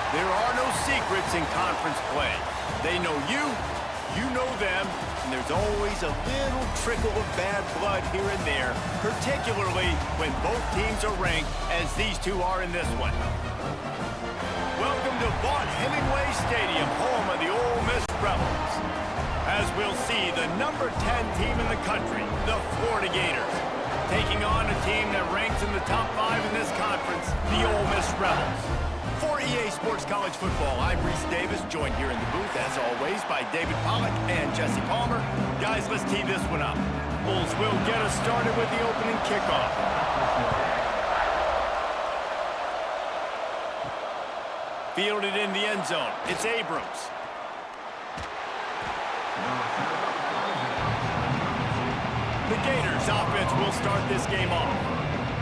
There are no secrets in conference play. They know you, you know them, and there's always a little trickle of bad blood here and there, particularly when both teams are ranked, as these two are in this one. Welcome to Vaught Hemingway Stadium, home of the Ole Miss Rebels. As we'll see, the number 10 team in the country, the Florida Gators, taking on a team that ranks in the top 5 in this conference, the Ole Miss Rebels. For EA Sports College Football, I'm Reese Davis, joined here in the booth, as always, by David Pollack and Jesse Palmer. Guys, let's tee this one up. Bulls will get us started with the opening kickoff. Fielded in the end zone. It's Abrams. The Gators offense will start this game off.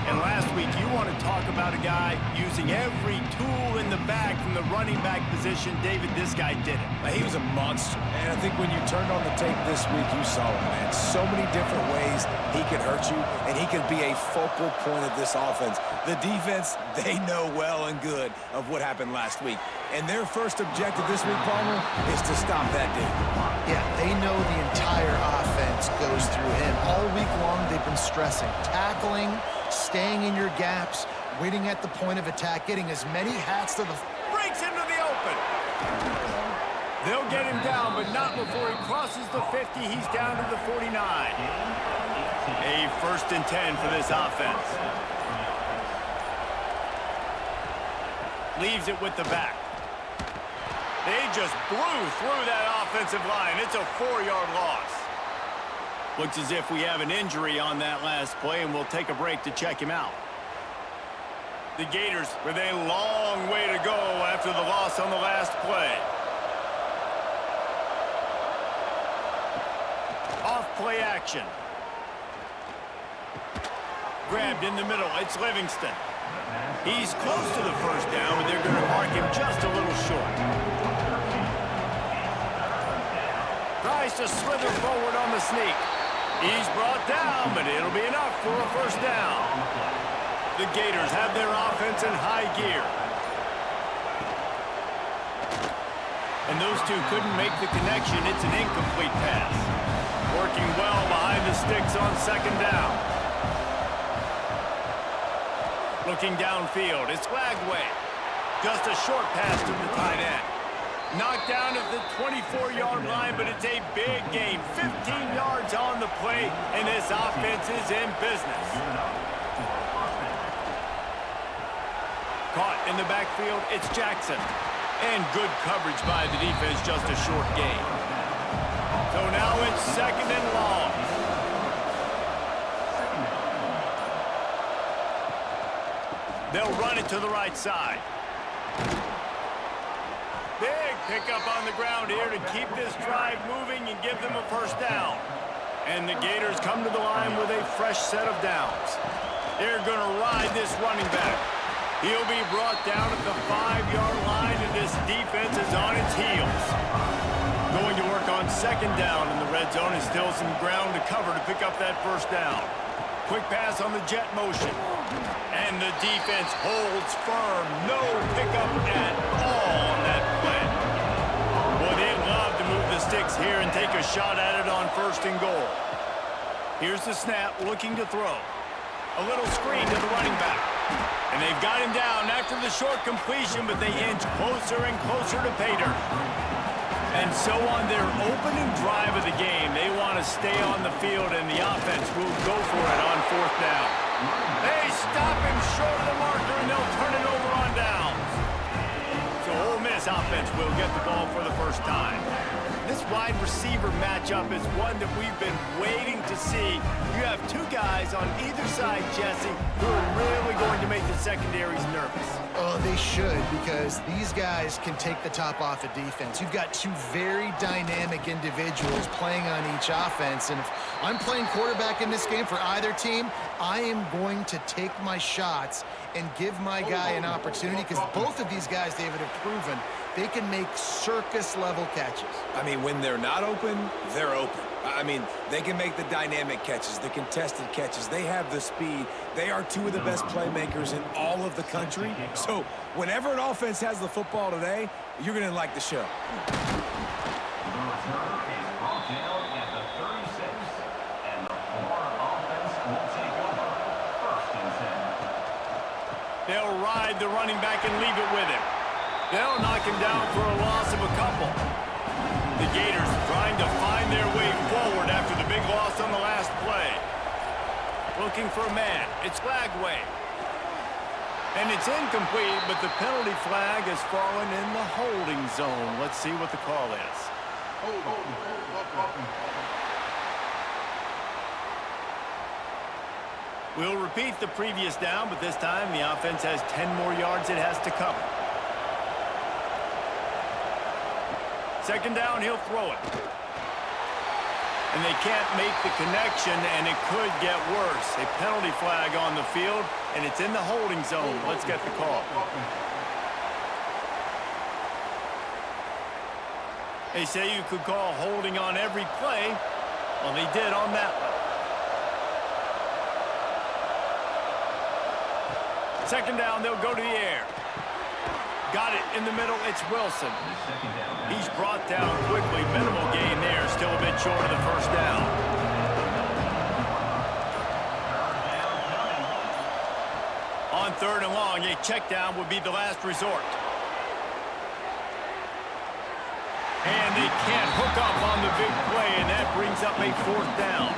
And last week, you want to talk about a guy using every tool in the bag from the running back position. David, this guy did it. He was a monster. And I think when you turned on the tape this week, you saw it, man. So many different ways he could hurt you, and he could be a focal point of this offense. The defense, they know well and good of what happened last week. And their first objective this week, Palmer, is to stop that dude. Yeah, they know the entire offense goes through him. All week long, they've been stressing, tackling, staying in your gaps, waiting at the point of attack, getting as many hats to the... Breaks into the open. They'll get him down, but not before he crosses the 50. He's down to the 49. A 1st and 10 for this offense. Leaves it with the back. They just blew through that offensive line. It's a 4-yard loss. Looks as if we have an injury on that last play, and we'll take a break to check him out. The Gators with a long way to go after the loss on the last play. Off play action. Grabbed in the middle. It's Livingston. He's close to the first down, but they're going to mark him just a little short. Tries to slither forward on the sneak. He's brought down, but it'll be enough for a first down. The Gators have their offense in high gear. And those two couldn't make the connection. It's an incomplete pass. Working well behind the sticks on 2nd down. Looking downfield, it's Lagway. Just a short pass to the tight end. Knocked down at the 24-yard line, but it's a big gain. 15 yards on the play, and this offense is in business. Caught in the backfield, it's Jackson. And good coverage by the defense, just a short gain. So now it's 2nd and long. They'll run it to the right side. Big pickup on the ground here to keep this drive moving and give them a first down. And the Gators come to the line with a fresh set of downs. They're going to ride this running back. He'll be brought down at the 5-yard line, and this defense is on its heels. Going to work on 2nd down in the red zone, and still some ground to cover to pick up that first down. Quick pass on the jet motion. And the defense holds firm. No pickup at all on that play. Boy, they'd love to move the sticks here and take a shot at it on 1st and goal. Here's the snap, looking to throw. A little screen to the running back. And they've got him down after the short completion, but they inch closer and closer to pay dirt. And so on their opening drive of the game, they want to stay on the field, and the offense will go for it on 4th down. They stop him short of the marker, and they'll turn it over on downs. So Ole Miss offense will get the ball for the first time. This wide receiver matchup is one that we've been waiting to see. You have two guys on either side, Jesse, who are really going to make the secondaries nervous. Oh, they should, because these guys can take the top off a defense. You've got two very dynamic individuals playing on each offense, and if I'm playing quarterback in this game for either team, I am going to take my shots and give my guy an opportunity, because both of these guys, David, have proven they can make circus-level catches. I mean, when they're not open, they're open. I mean, they can make the dynamic catches, the contested catches. They have the speed. They are two of the best playmakers in all of the country. So whenever an offense has the football today, you're going to like the show. They'll ride the running back and leave it with him. They'll knock him down for a loss of a couple. The Gators trying to find their way forward after the big loss on the last play. Looking for a man. It's Lagway. And it's incomplete, but the penalty flag has fallen in the holding zone. Let's see what the call is. We'll repeat the previous down, but this time the offense has 10 more yards it has to cover. Second down, he'll throw it. And they can't make the connection, and it could get worse. A penalty flag on the field, and it's in the holding zone. Let's get the call. They say you could call holding on every play. Well, they did on that one. Second down, they'll go to the air. Got it in the middle, it's Wilson. He's brought down quickly. Minimal gain there, still a bit short of the first down. On third and long, a check down would be the last resort. And they can't hook up on the big play, and that brings up a fourth down.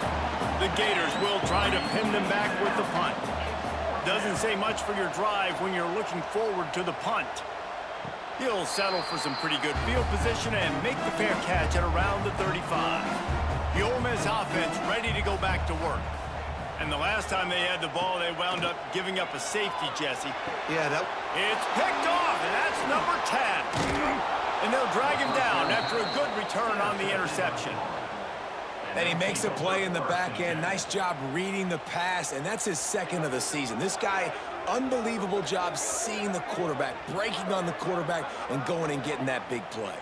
The Gators will try to pin them back with the punt. Doesn't say much for your drive when you're looking forward to the punt. He'll settle for some pretty good field position and make the fair catch at around the 35. The Ole Miss offense ready to go back to work. And the last time they had the ball, they wound up giving up a safety, Jesse. Yeah, It's picked off, and that's number 10. And they'll drag him down after a good return on the interception. And he makes a play in the back end. Nice job reading the pass, and that's his second of the season. This guy, unbelievable job seeing the quarterback, breaking on the quarterback, and going and getting that big play.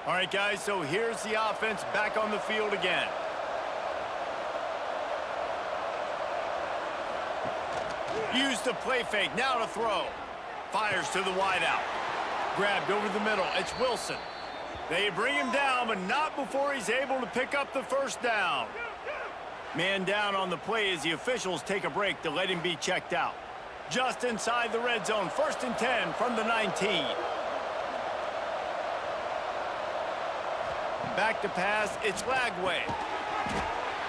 All right, guys, so here's the offense back on the field again. Use the play fake, now to throw. Fires to the wideout. Grabbed over the middle, it's Wilson. They bring him down, but not before he's able to pick up the first down. Man down on the play as the officials take a break to let him be checked out. Just inside the red zone, 1st and 10 from the 19. Back to pass, it's Lagway.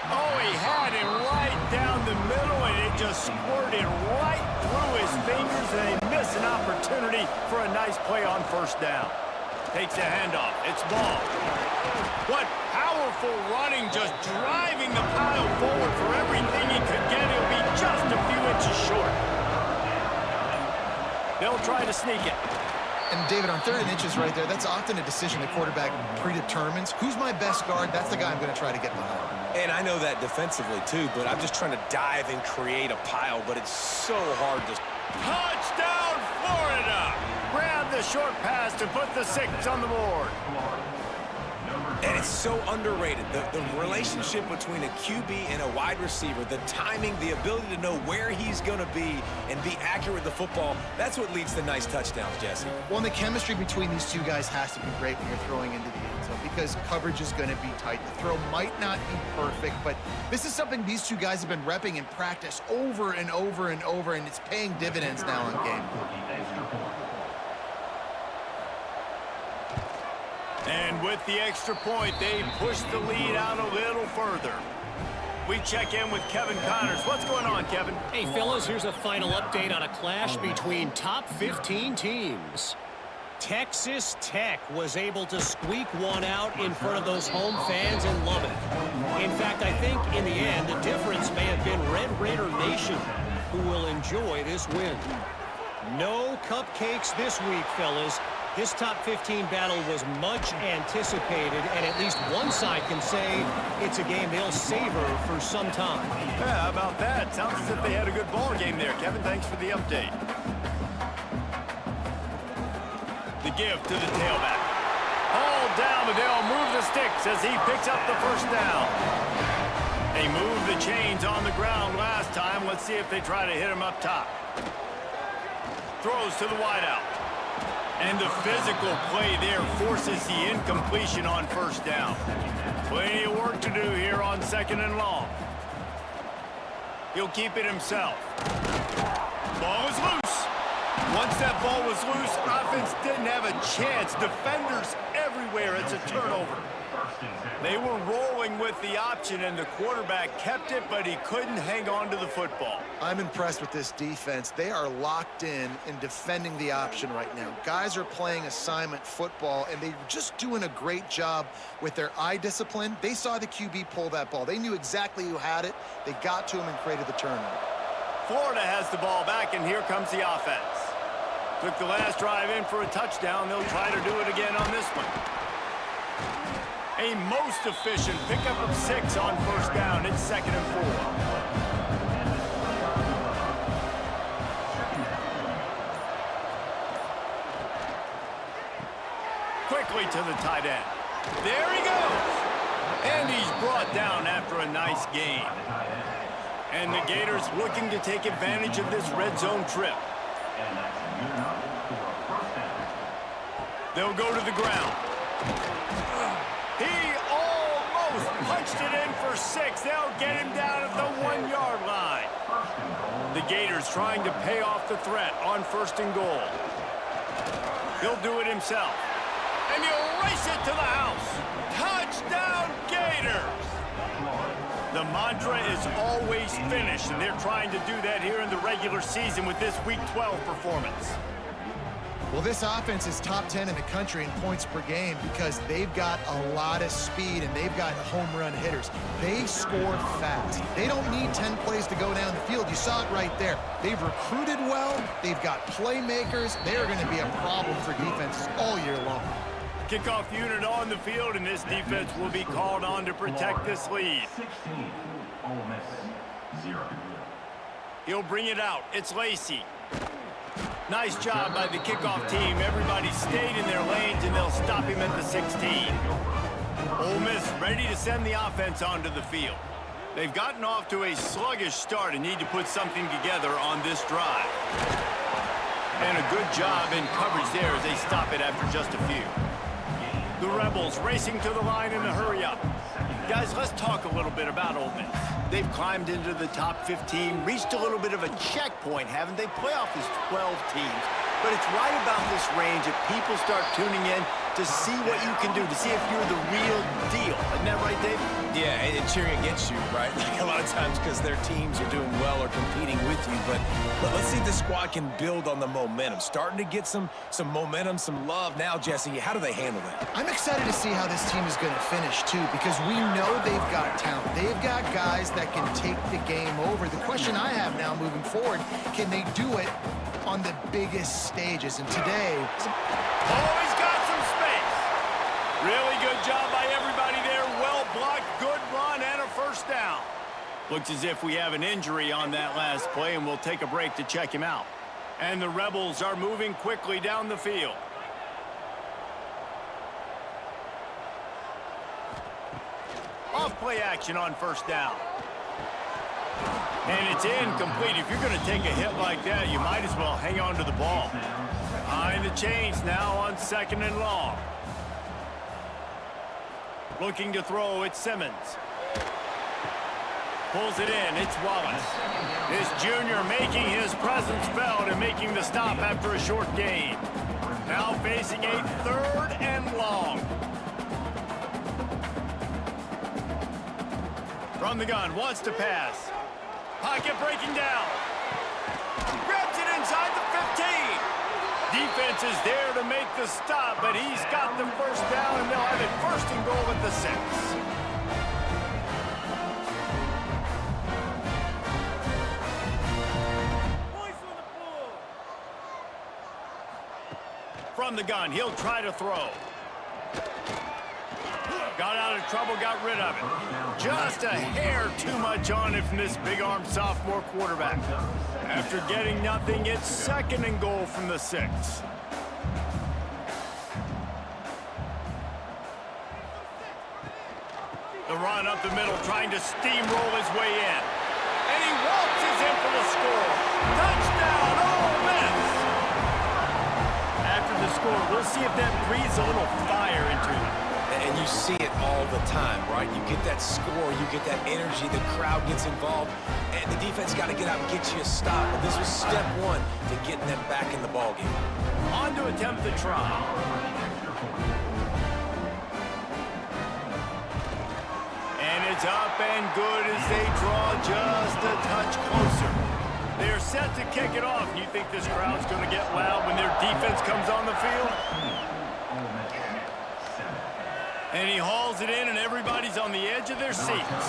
Oh, he had him right down the middle, and it just squirted right through his fingers, and they miss an opportunity for a nice play on first down. Takes a handoff. It's Ball. What powerful running, just driving the pile forward for everything he could get. He'll be just a few inches short. They'll try to sneak it. And David, on 3rd and inches right there, that's often a decision the quarterback predetermines. Who's my best guard? That's the guy I'm going to try to get behind. And I know that defensively, too, but I'm just trying to dive and create a pile, but it's so hard to... Touchdown, Florida! Grab the short pass to put the 6 on the board. And it's so underrated. The relationship between a QB and a wide receiver, the timing, the ability to know where he's going to be and be accurate with the football, that's what leads to nice touchdowns, Jesse. Well, and the chemistry between these two guys has to be great when you're throwing into the end zone, because coverage is going to be tight. The throw might not be perfect, but this is something these two guys have been repping in practice over and over and over, and it's paying dividends now in game. And with the extra point, they push the lead out a little further. We check in with Kevin Connors. What's going on, Kevin? Hey, fellas, here's a final update on a clash between top 15 teams. Texas Tech was able to squeak one out in front of those home fans in Lubbock. In fact, I think in the end, the difference may have been Red Raider Nation, who will enjoy this win. No cupcakes this week, fellas. This top 15 battle was much anticipated, and at least one side can say it's a game they'll savor for some time. Yeah, how about that? Sounds as if they had a good ball game there. Kevin, thanks for the update. The give to the tailback. All down, but they'll move the sticks as he picks up the first down. They moved the chains on the ground last time. Let's see if they try to hit him up top. Throws to the wideout. And the physical play there forces the incompletion on first down. Plenty of work to do here on 2nd and long. He'll keep it himself. Ball is loose. Once that ball was loose, offense didn't have a chance. Defenders everywhere. It's a turnover. They were rolling with the option, and the quarterback kept it, but he couldn't hang on to the football. I'm impressed with this defense. They are locked in defending the option right now. Guys are playing assignment football, and they're just doing a great job with their eye discipline. They saw the QB pull that ball. They knew exactly who had it. They got to him and created the turnover. Florida has the ball back, and here comes the offense. Took the last drive in for a touchdown. They'll try to do it again on this one. A most efficient pickup of 6 on first down. It's 2nd and 4. Quickly to the tight end. There he goes. And he's brought down after a nice gain. And the Gators looking to take advantage of this red zone trip. They'll go to the ground. He almost punched it in for 6. They'll get him down at the 1-yard line. The Gators trying to pay off the threat on 1st and goal. He'll do it himself. And he'll race it to the house. Touchdown, Gators! The mantra is always finish, and they're trying to do that here in the regular season with this Week 12 performance. Well, this offense is top 10 in the country in points per game because they've got a lot of speed and they've got home run hitters. They score fast. They don't need 10 plays to go down the field. You saw it right there. They've recruited well. They've got playmakers. They are going to be a problem for defenses all year long. Kickoff unit on the field, and this defense will be called on to protect this lead. 16, Ole Miss, 0. He'll bring it out. It's Lacey. Nice job by the kickoff team. Everybody stayed in their lanes, and they'll stop him at the 16. Ole Miss ready to send the offense onto the field. They've gotten off to a sluggish start and need to put something together on this drive. And a good job in coverage there as they stop it after just a few. The Rebels racing to the line in a hurry-up. Guys, let's talk a little bit about Ole Miss. They've climbed into the top 15, reached a little bit of a checkpoint, haven't they? Playoff is 12 teams. But it's right about this range that people start tuning in to see what you can do, to see if you're the real deal. Isn't that right, Dave? Yeah, and cheering against you, right? Like a lot of times because their teams are doing well or competing with you. But let's see if the squad can build on the momentum. Starting to get some momentum, some love. Now, Jesse, how do they handle that? I'm excited to see how this team is going to finish, too, because we know they've got talent. They've got guys that can take the game over. The question I have now moving forward, can they do it on the biggest stages? And today... Always got some space. Really good job by everybody there. Well blocked, good run, and a first down. Looks as if we have an injury on that last play, and we'll take a break to check him out. And the Rebels are moving quickly down the field. Off play action on first down. And it's incomplete. If you're going to take a hit like that, you might as well hang on to the ball. Behind the chains now on 2nd and long. Looking to throw, it's Simmons. Pulls it in, it's Wallace. This junior making his presence felt and making the stop after a short gain. Now facing a 3rd and long. From the gun, wants to pass. Pocket breaking down. Grabs it inside the 15. Defense is there to make the stop, but he's got the first down, and they'll have it 1st and goal at the 6. From the gun, he'll try to throw. Got out of trouble, got rid of it. Just a hair too much on it from this big-armed sophomore quarterback. After getting nothing, it's 2nd and goal from the 6. The run up the middle, trying to steamroll his way in. And he waltzes in for the score. Touchdown, Ole Miss! After the score, we'll see if that breathes a little fire into them. And you see it all the time, right? You get that score, you get that energy, the crowd gets involved, and the defense got to get out and get you a stop. But this was step 1 to getting them back in the ballgame. On to attempt the try. And it's up and good as they draw just a touch closer. They're set to kick it off. You think this crowd's going to get loud when their defense comes on the field? And he hauls it in, and everybody's on the edge of their seats.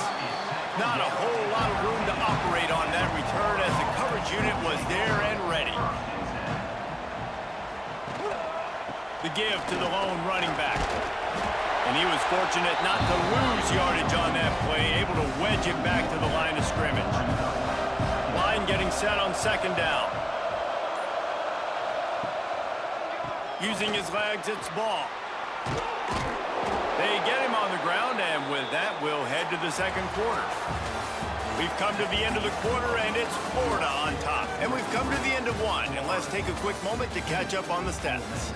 Not a whole lot of room to operate on that return as the coverage unit was there and ready. The give to the lone running back. And he was fortunate not to lose yardage on that play, able to wedge it back to the line of scrimmage. Line getting set on 2nd down. Using his legs, it's ball. They get him on the ground, and with that, we'll head to the 2nd quarter. We've come to the end of the quarter, and it's Florida on top. And we've come to the end of 1, and let's take a quick moment to catch up on the stats.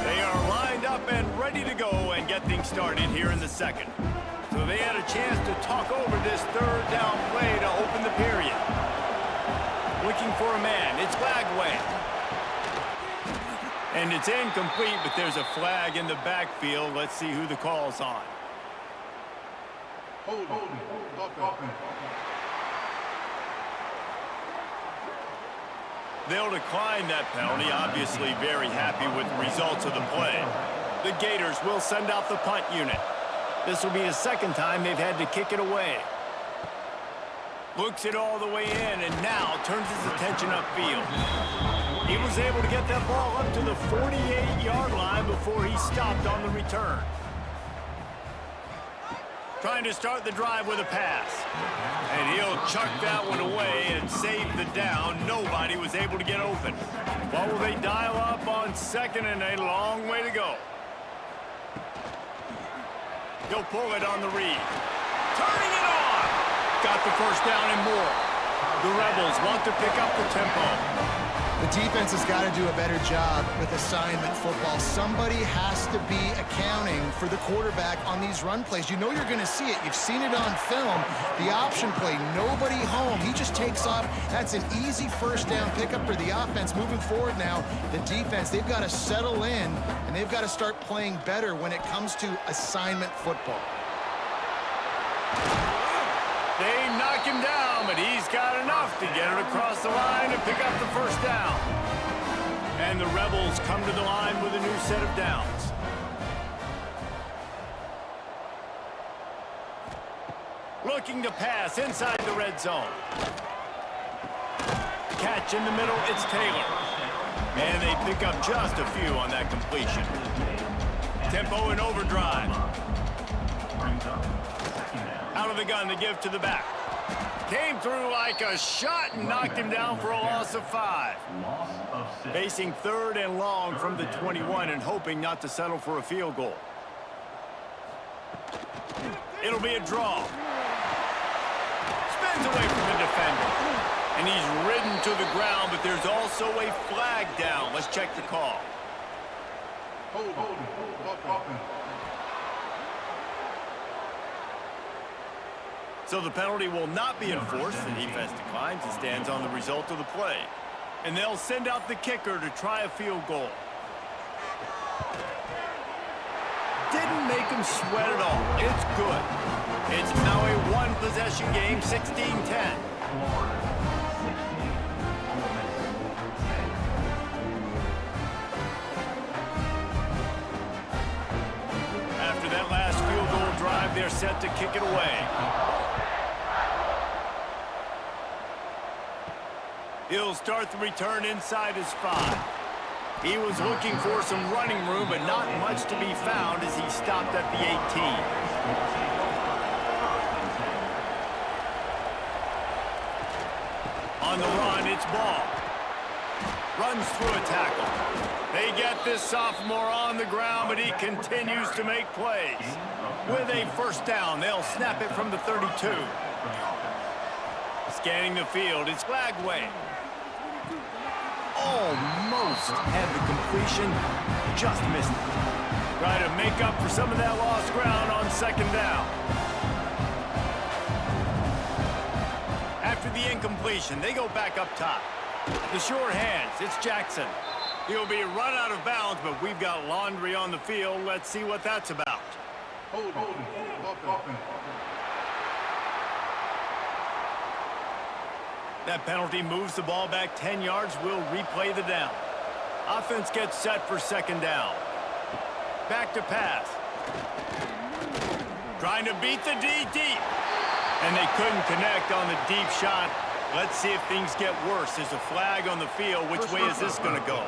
They are lined up and ready to go and get things started here in the 2nd. So they had a chance to talk over this 3rd down play to open the period. Looking for a man. It's Lagway. And it's incomplete, but there's a flag in the backfield. Let's see who the call's on. They'll decline that penalty. Obviously very happy with the results of the play. The Gators will send out the punt unit. This will be the 2nd time they've had to kick it away. Looks it all the way in, and now turns his attention upfield. He was able to get that ball up to the 48-yard line before he stopped on the return. Trying to start the drive with a pass. And he'll chuck that one away and save the down. Nobody was able to get open. What will they dial up on 2nd and a long way to go? He'll pull it on the read. Turning it on! Got the 1st down and more. The Rebels want to pick up the tempo. The defense has got to do a better job with assignment football. Somebody has to be accounting for the quarterback on these run plays. You know you're going to see it. You've seen it on film. The option play, nobody home. He just takes off. That's an easy 1st down pickup for the offense. Moving forward now, the defense, they've got to settle in, and they've got to start playing better when it comes to assignment football. They knock him down, but he's got enough to get it across the line and pick up the 1st down. And the Rebels come to the line with a new set of downs. Looking to pass inside the red zone. Catch in the middle, it's Taylor. And they pick up just a few on that completion. Tempo in overdrive. Out of the gun to give to the back. Came through like a shot and knocked him down for a loss of 5. Facing 3rd and long from the 21 and hoping not to settle for a field goal. It'll be a draw. Spins away from the defender. And he's ridden to the ground, but there's also a flag down. Let's check the call. So the penalty will not be enforced. The defense declines and stands on the result of the play. And they'll send out the kicker to try a field goal. Didn't make him sweat at all. It's good. It's now a 1-possession game, 16-10. After that last field goal drive, they're set to kick it away. He'll start the return inside his 5. He was looking for some running room, but not much to be found as he stopped at the 18. On the run, it's Ball. Runs through a tackle. They get this sophomore on the ground, but he continues to make plays. With a first down, they'll snap it from the 32. Scanning the field, it's Lagway. Almost had the completion, just missed it. Try to make up for some of that lost ground on second down. After the incompletion, they go back up top. The sure hands, it's Jackson. He'll be run out of bounds, but we've got laundry on the field. Let's see what that's about. That penalty moves the ball back 10 yards. We'll replay the down. Offense gets set for second down. Back to pass. Trying to beat the D deep. And they couldn't connect on the deep shot. Let's see if things get worse. There's a flag on the field. Which way is this going to go?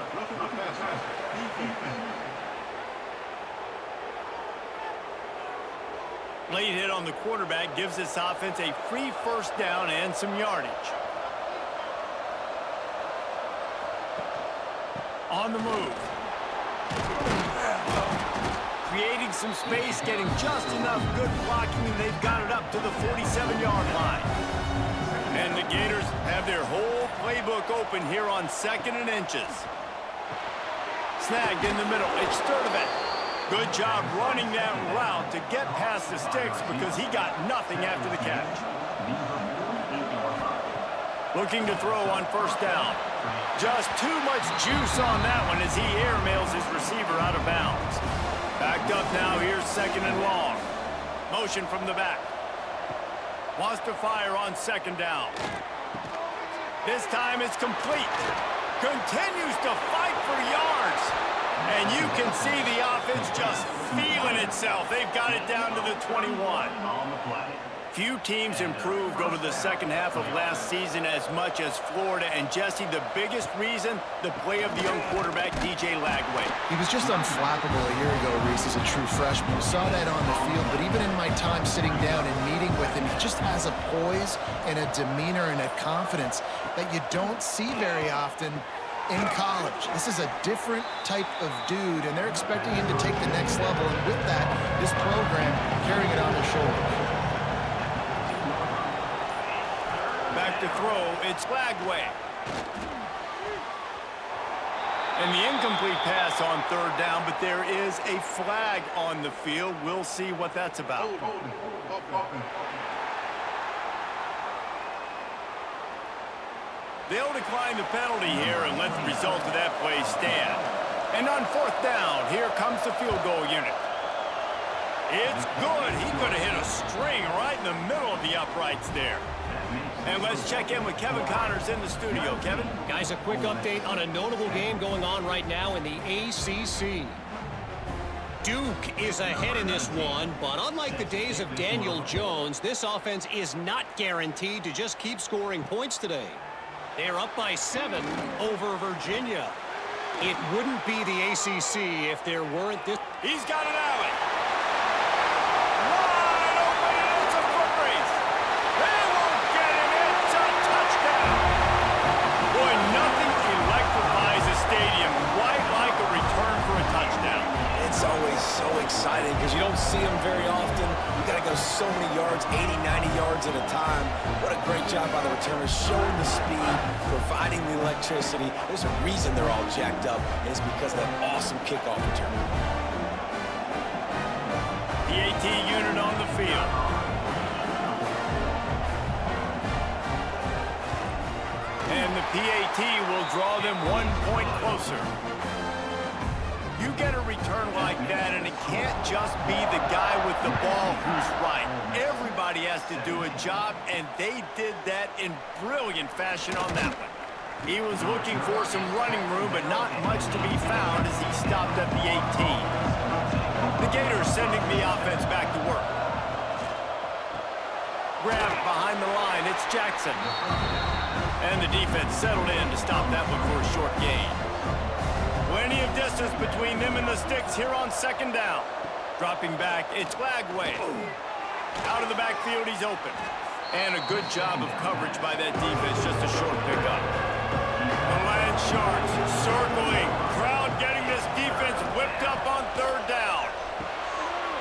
Late hit on the quarterback gives this offense a free first down and some yardage. On the move. Creating some space, getting just enough good blocking, and they've got it up to the 47-yard line. And the Gators have their whole playbook open here on 2nd and inches. Snagged in the middle. It's Sturdivant. Good job running that route to get past the sticks because he got nothing after the catch. Looking to throw on first down. Just too much juice on that one as he airmails his receiver out of bounds. Backed up now, here's 2nd and long. Motion from the back. Wants to fire on second down. This time it's complete. Continues to fight for yards. And you can see the offense just feeling itself. They've got it down to the 21. Few teams improved over the second half of last season as much as Florida. And Jesse, the biggest reason, the play of the young quarterback, DJ Lagway. He was just unflappable a year ago, Reese, as a true freshman. You saw that on the field, but even in my time sitting down and meeting with him, he just has a poise and a demeanor and a confidence that you don't see very often in college. This is a different type of dude, and they're expecting him to take the next level. And with that, this program carrying it on their shoulders. Back to throw, it's Lagway. And the incomplete pass on third down, but there is a flag on the field. We'll see what that's about. They'll decline the penalty here and let the result of that play stand. And on fourth down, here comes the field goal unit. It's good. He could have hit a string right in the middle of the uprights there. And let's check in with Kevin Connors in the studio. Kevin? Guys, a quick update on a notable game going on right now in the ACC. Duke is ahead in this one, but unlike the days of Daniel Jones, this offense is not guaranteed to just keep scoring points today. They're up by 7 over Virginia. It wouldn't be the ACC if there weren't this. He's got an alley. Wide open, and it's a foot race. They won't get him. It's a touchdown. Boy, nothing electrifies a stadium quite like a return for a touchdown. It's always so exciting because you don't see them very often. You got to go so many yards, 80, 90 yards at a time. What a great job by the returners, showing the speed, providing the electricity. There's a reason they're all jacked up, and it's because of that awesome kickoff return. The AT unit on the field. And the PAT will draw them 1 point closer. You get a return like that, and it can't just be the guy with the ball who's right. Everybody has to do a job, and they did that in brilliant fashion on that one. He was looking for some running room, but not much to be found as he stopped at the 18. The Gators sending the offense back to work. Grabbed behind the line, it's Jackson. And the defense settled in to stop that one for a short gain. Plenty of distance between them and the sticks here on second down. Dropping back, it's Lagway. Out of the backfield, he's open. And a good job of coverage by that defense, just a short pickup. The Land Sharks circling. Crowd getting this defense whipped up on third down.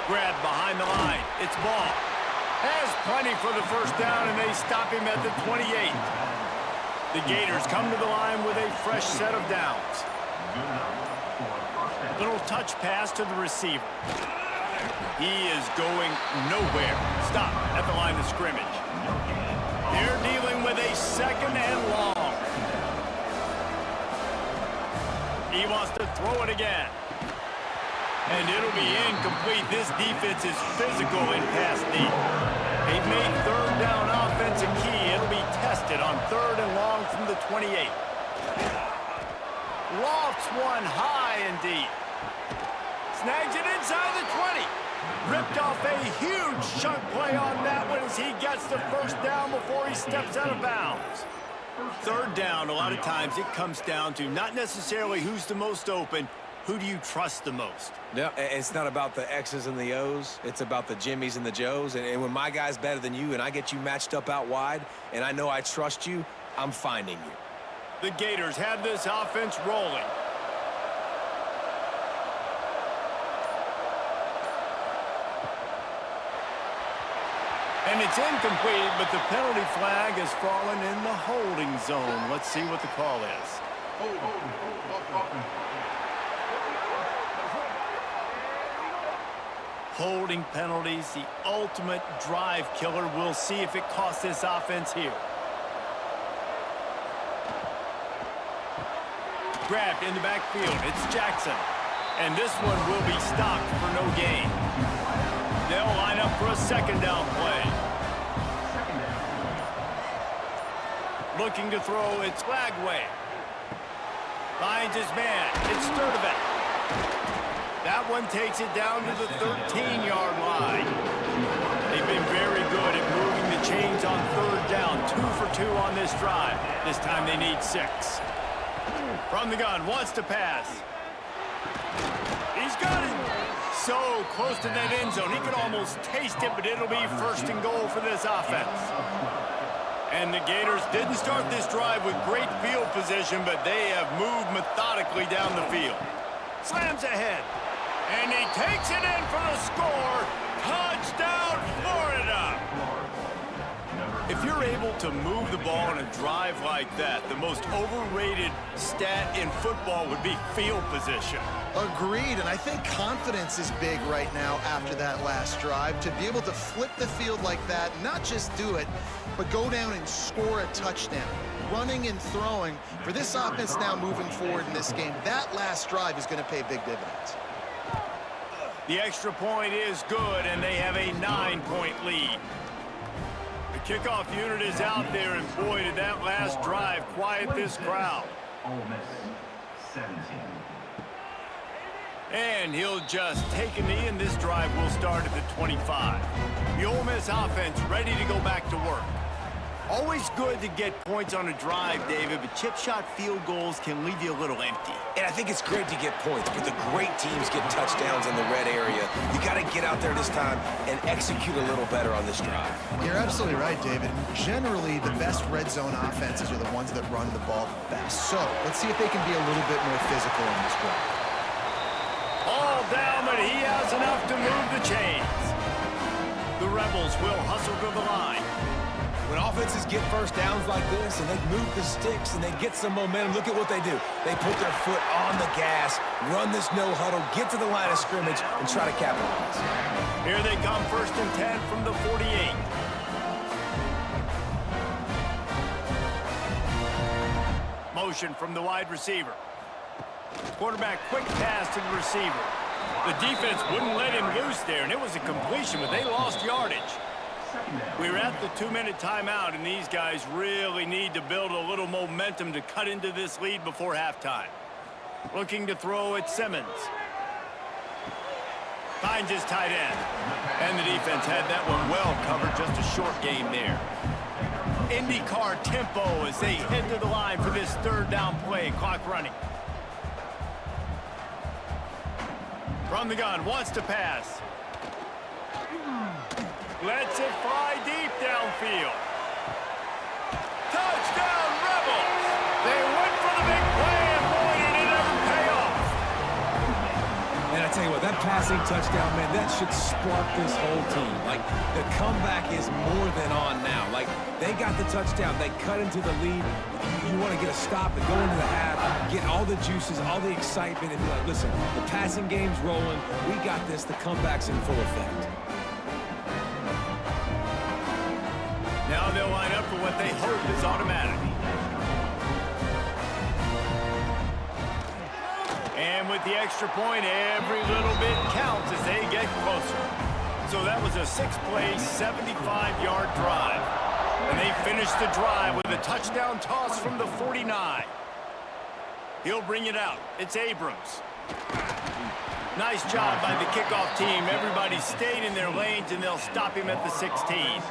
Grab behind the line. It's Ball. Has plenty for the first down, and they stop him at the 28. The Gators come to the line with a fresh set of downs. Little touch pass to the receiver. He is going nowhere. Stop at the line of scrimmage. They're dealing with a second and long. He wants to throw it again. And it'll be incomplete. This defense is physical in pass deep. They've made third down offense a key. It'll be tested on third and long from the 28. Lofts one high and deep. Snags it inside the 20. Ripped off a huge chunk play on that one as he gets the first down before he steps out of bounds. Third down, a lot of times it comes down to not necessarily who's the most open, who do you trust the most? No, it's not about the X's and the O's. It's about the Jimmies and the Joes. And when my guy's better than you and I get you matched up out wide and I know I trust you, I'm finding you. The Gators have this offense rolling. And it's incomplete, but the penalty flag has fallen in the holding zone. Let's see what the call is. Holding penalties, the ultimate drive killer. We'll see if it costs this offense here. Grabbed in the backfield. It's Jackson. And this one will be stopped for no gain. They'll line up for a second down play. Looking to throw, it's Lagway. Finds his man. It's Sturdivant. That one takes it down to the 13-yard line. They've been very good at moving the chains on third down. 2 for 2 on this drive. This time they need 6. From the gun, wants to pass. He's got it. So close to that end zone. He could almost taste it, but it'll be first and goal for this offense. And the Gators didn't start this drive with great field position, but they have moved methodically down the field. Slams ahead. And he takes it in for the score. Touchdown, Florida! If you're able to move the ball in a drive like that, the most overrated stat in football would be field position. Agreed, and I think confidence is big right now after that last drive. To be able to flip the field like that, not just do it, but go down and score a touchdown. Running and throwing, for this offense now moving forward in this game, that last drive is going to pay big dividends. The extra point is good, and they have a 9-point lead. The kickoff unit is out there, and boy, did that last drive quiet this crowd. Ole Miss 17. And he'll just take a knee, and this drive will start at the 25. The Ole Miss offense ready to go back to work. Always good to get points on a drive, David, but chip shot field goals can leave you a little empty. And I think it's great to get points, but the great teams get touchdowns in the red area. You got to get out there this time and execute a little better on this drive. You're absolutely right, David. Generally, the best red zone offenses are the ones that run the ball the best. So let's see if they can be a little bit more physical in this drive. All down, but he has enough to move the chains. The Rebels will hustle to the line. When offenses get first downs like this and they move the sticks and they get some momentum, look at what they do. They put their foot on the gas, run this no huddle, get to the line of scrimmage, and try to capitalize. Here they come, 1st and 10 from the 48. Motion from the wide receiver. Quarterback, quick pass to the receiver. The defense wouldn't let him loose there, and it was a completion, but they lost yardage. We're at the 2-minute timeout, and these guys really need to build a little momentum to cut into this lead before halftime. Looking to throw at Simmons. Finds his tight end. And the defense had that one well covered, just a short game there. IndyCar tempo as they head to the line for this third down play. Clock running. From the gun, wants to pass. Lets it fly deep downfield. Touchdown, Rebels! They went for the big play, and boy, did it ever pay off. And I tell you what, that passing touchdown, man, that should spark this whole team. Like, the comeback is more than on now. Like, they got the touchdown. They cut into the lead. You want to get a stop and go into the half, get all the juices, all the excitement, and be like, listen, the passing game's rolling. We got this. The comeback's in full effect. Now they'll line up for what they hope is automatic. And with the extra point, every little bit counts as they get closer. So that was a 6-play, 75-yard drive. And they finished the drive with a touchdown toss from the 49. He'll bring it out. It's Abrams. Nice job by the kickoff team. Everybody stayed in their lanes, and they'll stop him at the 16.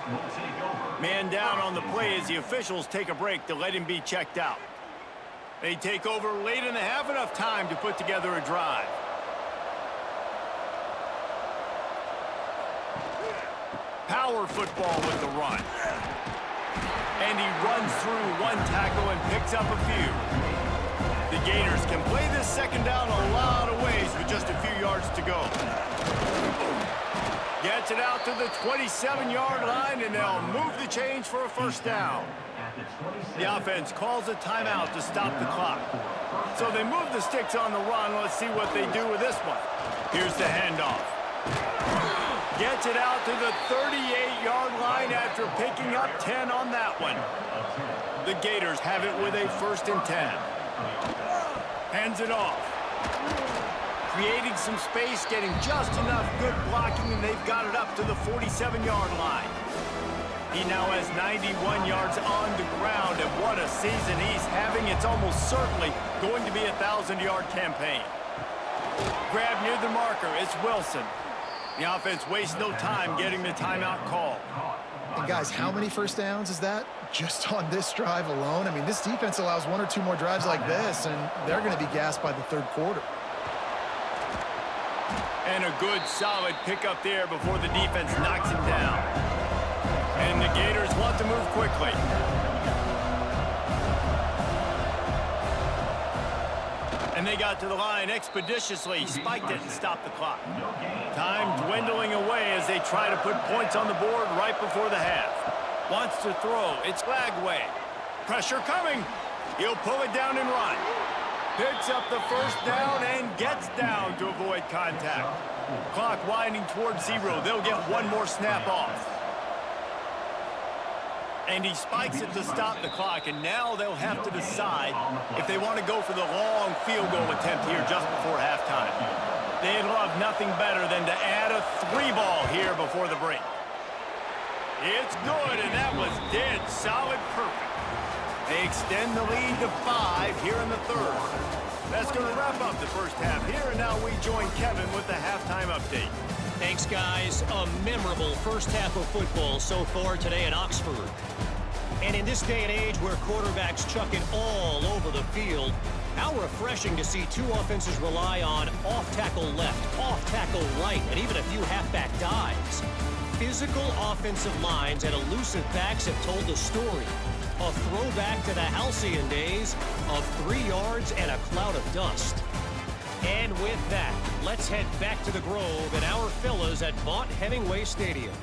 Man down on the play as the officials take a break to let him be checked out. They take over late and have enough time to put together a drive. Power football with the run. And he runs through one tackle and picks up a few. The Gators can play this second down a lot of ways with just a few yards to go. Gets it out to the 27-yard line, and they'll move the change for a first down. The offense calls a timeout to stop the clock. So they move the sticks on the run. Let's see what they do with this one. Here's the handoff. Gets it out to the 38-yard line after picking up 10 on that one. The Gators have it with a 1st and 10. Hands it off. Creating some space, getting just enough good blocking, and they've got it up to the 47-yard line. He now has 91 yards on the ground, and what a season he's having. It's almost certainly going to be a 1,000-yard campaign. Grab near the marker. It's Wilson. The offense wastes no time getting the timeout call. And guys, how many first downs is that? Just on this drive alone? I mean, this defense allows 1 or 2 more drives like this, and they're going to be gassed by the 3rd quarter. And a good, solid pickup there before the defense knocks him down. And the Gators want to move quickly. And they got to the line expeditiously, spiked it and stopped the clock. Time dwindling away as they try to put points on the board right before the half. Wants to throw. It's Lagway. Pressure coming. He'll pull it down and run. Picks up the first down and gets down to avoid contact. Clock winding towards 0. They'll get one more snap off. And he spikes it to stop the clock, and now they'll have to decide if they want to go for the long field goal attempt here just before halftime. They'd love nothing better than to add a 3-ball here before the break. It's good, and that was dead solid perfect. They extend the lead to 5 here in the 3rd. That's going to wrap up the first half here, and now we join Kevin with the halftime update. Thanks, guys. A memorable first half of football so far today at Oxford. And in this day and age where quarterbacks chuck it all over the field, how refreshing to see 2 offenses rely on off-tackle left, off-tackle right, and even a few halfback dives. Physical offensive lines and elusive backs have told the story. A throwback to the halcyon days of 3 yards and a cloud of dust. And with that, let's head back to the Grove and our fellas at Vaught Hemingway Stadium.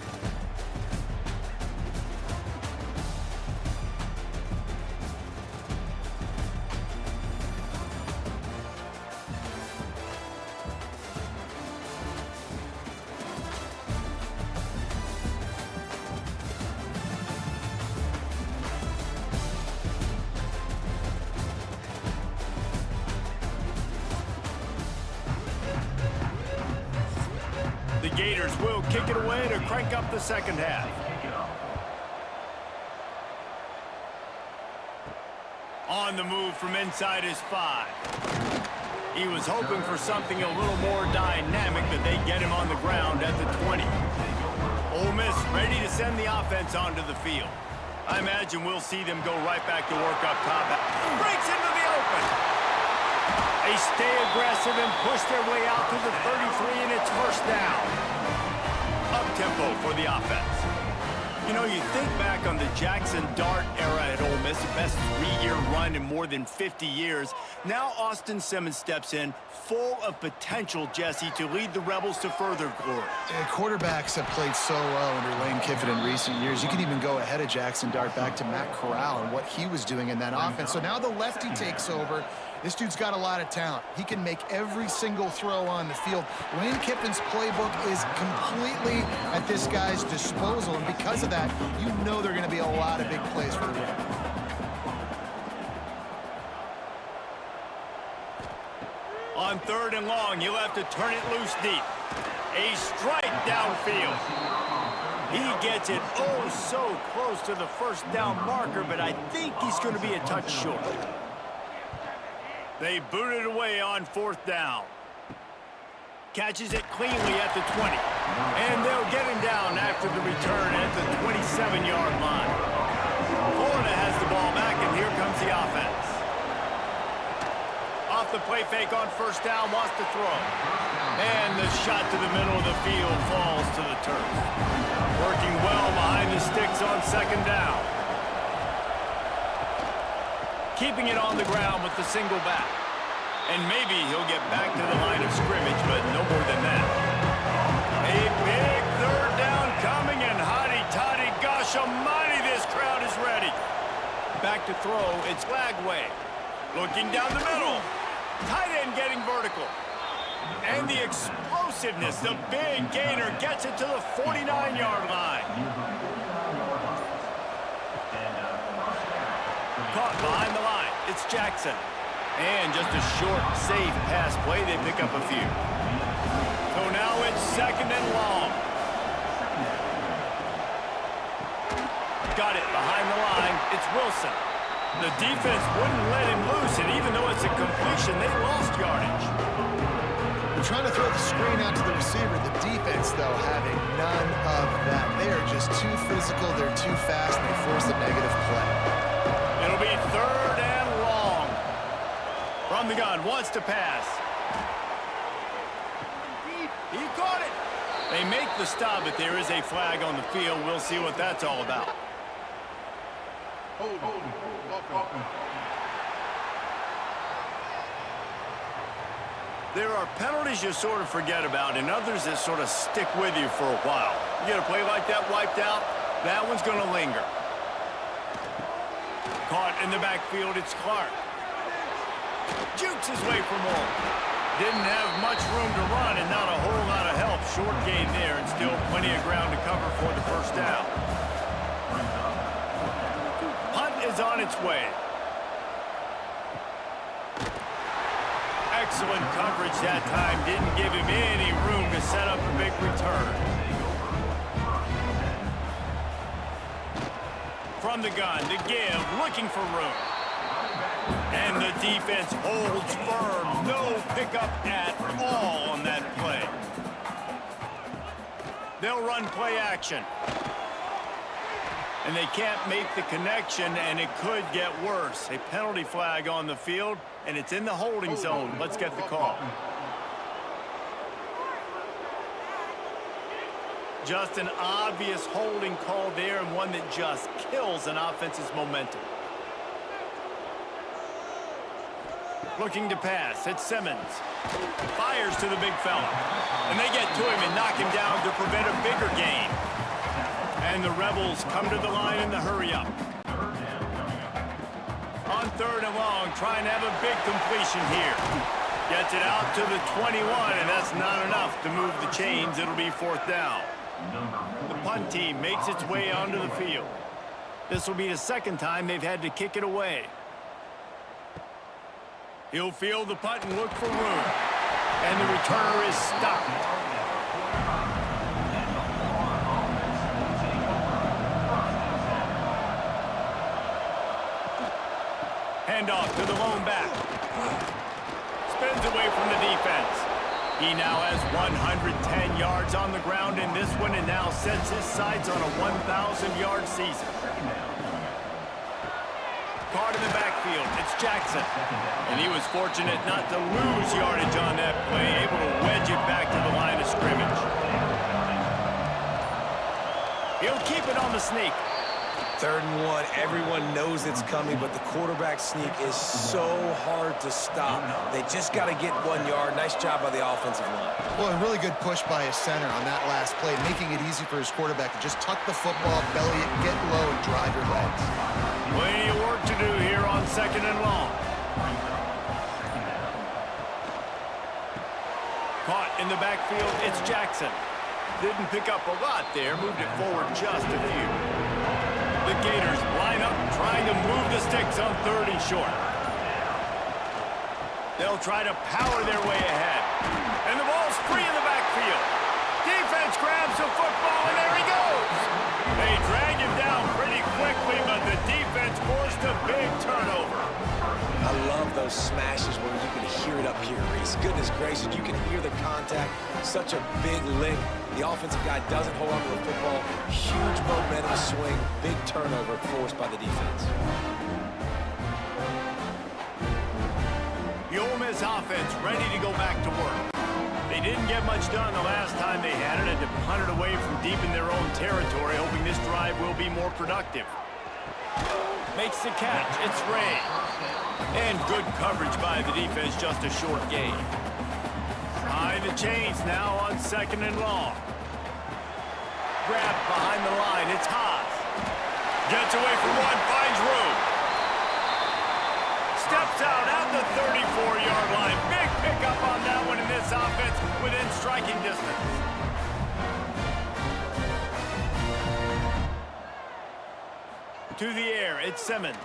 The Gators will kick it away to crank up the second half. On the move from inside his 5. He was hoping for something a little more dynamic, but they get him on the ground at the 20. Ole Miss ready to send the offense onto the field. I imagine we'll see them go right back to work up top. Breaks into the open. They stay aggressive and push their way out to the 33, and it's first down. Up-tempo for the offense. You know, you think back on the Jackson Dart era at Ole Miss, the best 3-year run in more than 50 years. Now Austin Simmons steps in, full of potential, Jesse, to lead the Rebels to further glory. Quarterbacks have played so well under Lane Kiffin in recent years. You can even go ahead of Jackson Dart back to Matt Corral and what he was doing in that offense. So now the lefty takes over. This dude's got a lot of talent. He can make every single throw on the field. Lane Kiffin's playbook is completely at this guy's disposal, and because of that, you know there are going to be a lot of big plays for the Rebels. On 3rd and long, you'll have to turn it loose deep. A strike downfield. He gets it oh so close to the first down marker, but I think he's going to be a touch short. They boot it away on 4th down. Catches it cleanly at the 20. And they'll get him down after the return at the 27-yard line. Florida has the ball back, and here comes the offense. Off the play fake on 1st down, wants to throw. And the shot to the middle of the field falls to the turf. Working well behind the sticks on 2nd down. Keeping it on the ground with the single back. And maybe he'll get back to the line of scrimmage, but no more than that. A big 3rd down coming, and hotty-toddy, gosh almighty, this crowd is ready. Back to throw, it's Flagway. Looking down the middle. Tight end getting vertical. And the explosiveness, the big gainer gets it to the 49-yard line. Caught behind the line. It's Jackson. And just a short, safe pass play. They pick up a few. So now it's 2nd and long. Got it behind the line. It's Wilson. The defense wouldn't let him loose, and even though it's a completion, they lost yardage. They're trying to throw the screen out to the receiver. The defense, though, having none of that. They are just too physical. They're too fast, and they force the negative play. It'll be 3rd and long. From the gun, wants to pass. He caught it. They make the stop, but there is a flag on the field. We'll see what that's all about. There are penalties you sort of forget about and others that sort of stick with you for a while. You get a play like that wiped out, that one's going to linger. Caught in the backfield, it's Clark. Jukes his way for more. Didn't have much room to run and not a whole lot of help. Short gain there and still plenty of ground to cover for the first down. Punt is on its way. Excellent coverage that time. Didn't give him any room to set up a big return. From the gun, to give, looking for room. And the defense holds firm. No pickup at all on that play. They'll run play action. And they can't make the connection, and it could get worse. A penalty flag on the field, and it's in the holding zone. Let's get the call. Just an obvious holding call there, and one that just kills an offense's momentum. Looking to pass, it's Simmons. Fires to the big fella. And they get to him and knock him down to prevent a bigger gain. And the Rebels come to the line in the hurry-up. On 3rd and long, trying to have a big completion here. Gets it out to the 21, and that's not enough to move the chains. It'll be 4th down. The punt team makes its way onto the field. This will be the 2nd time they've had to kick it away. He'll field the punt and look for room. And the returner is stopped. Handoff to the lone back. Spins away from the defense. He now has 110 yards on the ground in this one and now sets his sights on a 1,000-yard season. backfield. It's Jackson. And he was fortunate not to lose yardage on that play, able to wedge it back to the line of scrimmage. He'll keep it on the sneak. 3rd and 1, everyone knows it's coming, but the quarterback sneak is so hard to stop. They just got to get 1 yard. Nice job by the offensive line. Well, a really good push by his center on that last play, making it easy for his quarterback to just tuck the football, belly it, get low, and drive your legs. Plenty of work to do here on 2nd and long. Caught in the backfield, it's Jackson. Didn't pick up a lot there, moved it forward just a few. The Gators line up, trying to move the sticks on 3rd and short. They'll try to power their way ahead. And the ball's free in the backfield. Defense grabs the football, and there he goes. They drag him down pretty quickly, but the defense forced a big turnover. I love those smashes where you can hear it up here, Reese. Goodness gracious, you can hear the contact. Such a big lick. The offensive guy doesn't hold on to the football. Huge momentum swing. Big turnover forced by the defense. The Ole Miss offense ready to go back to work. They didn't get much done the last time they had it, and to punt it away from deep in their own territory, hoping this drive will be more productive. Makes the catch. It's Ray. And good coverage by the defense, just a short gain. High the chains now on 2nd and long. Grab behind the line. It's Haas. Gets away from one, finds room. Steps out at the 34-yard line. Big pickup on that one in this offense within striking distance. To the air, it's Simmons.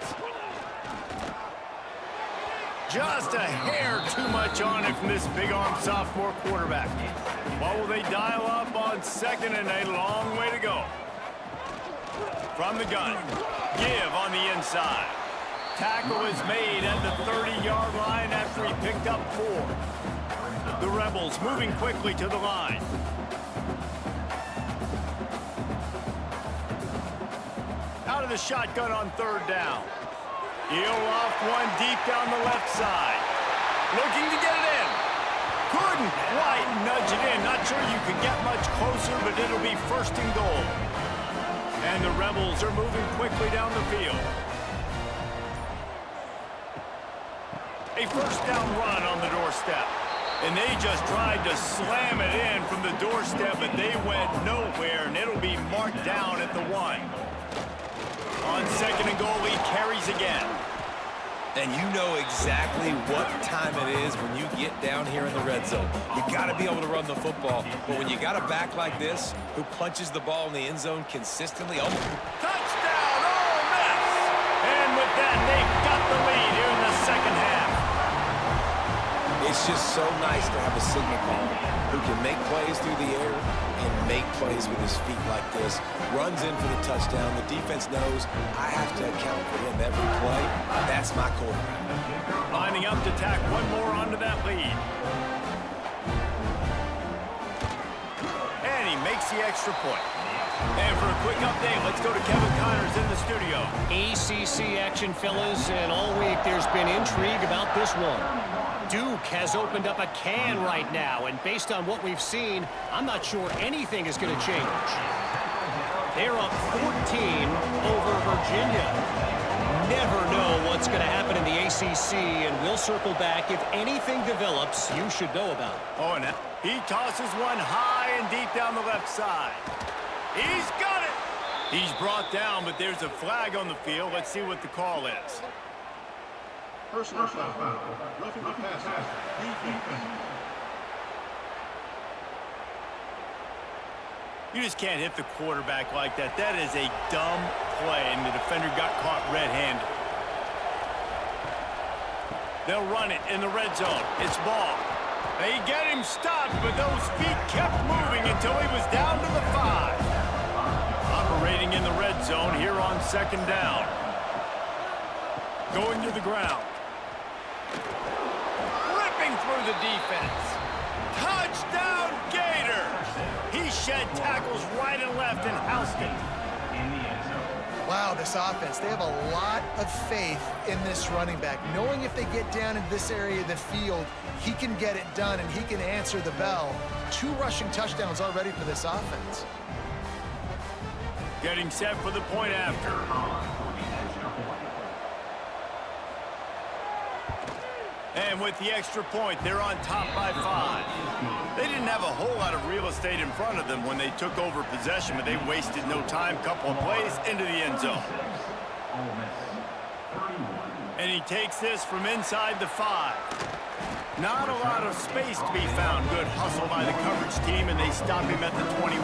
Just a hair too much on it from this big-arm sophomore quarterback. What will they dial up on 2nd and a long way to go? From the gun, give on the inside. Tackle is made at the 30-yard line after he picked up 4. The Rebels moving quickly to the line. Out of the shotgun on 3rd down. He'll loft one deep down the left side. Looking to get it in. Couldn't quite nudge it in. Not sure you could get much closer, but it'll be 1st and goal. And the Rebels are moving quickly down the field. A 1st down run on the doorstep. And they just tried to slam it in from the doorstep, but they went nowhere, and it'll be marked down at the 1. On 2nd and goal, he carries again. And you know exactly what time it is when you get down here in the red zone. You got to be able to run the football. But when you got a back like this who punches the ball in the end zone consistently. Oh. Touchdown, Ole Miss! And with that, they've got the lead here in the 2nd half. It's just so nice to have a signal caller who can make plays through the air and make plays with his feet like this. Runs in for the touchdown. The defense knows I have to account for him every play. That's my quarterback. Lining up to tack one more onto that lead. And he makes the extra point. And for a quick update, let's go to Kevin Connors in the studio. ACC action, fellas, and all week there's been intrigue about this one. Duke has opened up a can right now, and based on what we've seen, I'm not sure anything is going to change. They're up 14 over Virginia. Never know what's going to happen in the ACC, and we'll circle back. If anything develops, you should know about it. Oh, and he tosses one high and deep down the left side. He's got it! He's brought down, but there's a flag on the field. Let's see what the call is. Personal foul. Roughing the passer. Defense. You just can't hit the quarterback like that. That is a dumb play, and the defender got caught red-handed. They'll run it in the red zone. It's ball. They get him stopped, but those feet kept moving until he was down to the 5. Operating in the red zone here on 2nd down. Going to the ground. Ripping through the defense. Touchdown, Gators! He shed tackles right and left and housed it. Wow, this offense, they have a lot of faith in this running back, knowing if they get down in this area of the field, he can get it done and he can answer the bell. 2 rushing touchdowns already for this offense. Getting set for the point after. And with the extra point, they're on top by 5. They didn't have a whole lot of real estate in front of them when they took over possession, but they wasted no time. Couple of plays into the end zone. And he takes this from inside the 5. Not a lot of space to be found. Good hustle by the coverage team, and they stop him at the 21.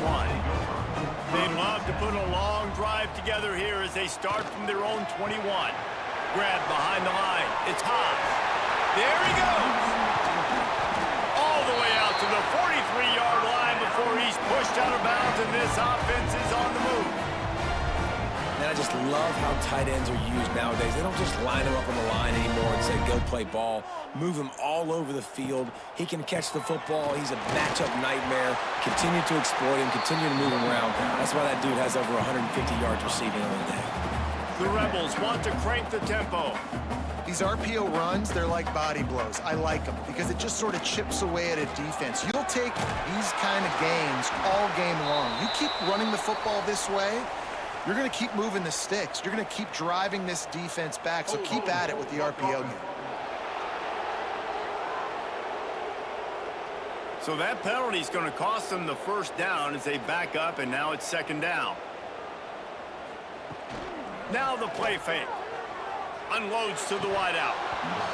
They'd love to put a long drive together here as they start from their own 21. Grabbed behind the line. It's Hobbs. There he goes. All the way out to the 43-yard line before he's pushed out of bounds, and this offense is on the move. And I just love how tight ends are used nowadays. They don't just line him up on the line anymore and say, go play ball. Move him all over the field. He can catch the football. He's a matchup nightmare. Continue to exploit him. Continue to move him around. That's why that dude has over 150 yards receiving on the day. The Rebels want to crank the tempo. These RPO runs, they're like body blows. I like them because it just sort of chips away at a defense. You'll take these kind of games all game long. You keep running the football this way, you're going to keep moving the sticks. You're going to keep driving this defense back, so keep at it with the RPO game. So that penalty is going to cost them the first down as they back up, and now it's 2nd down. Now the play fake. Unloads to the wideout.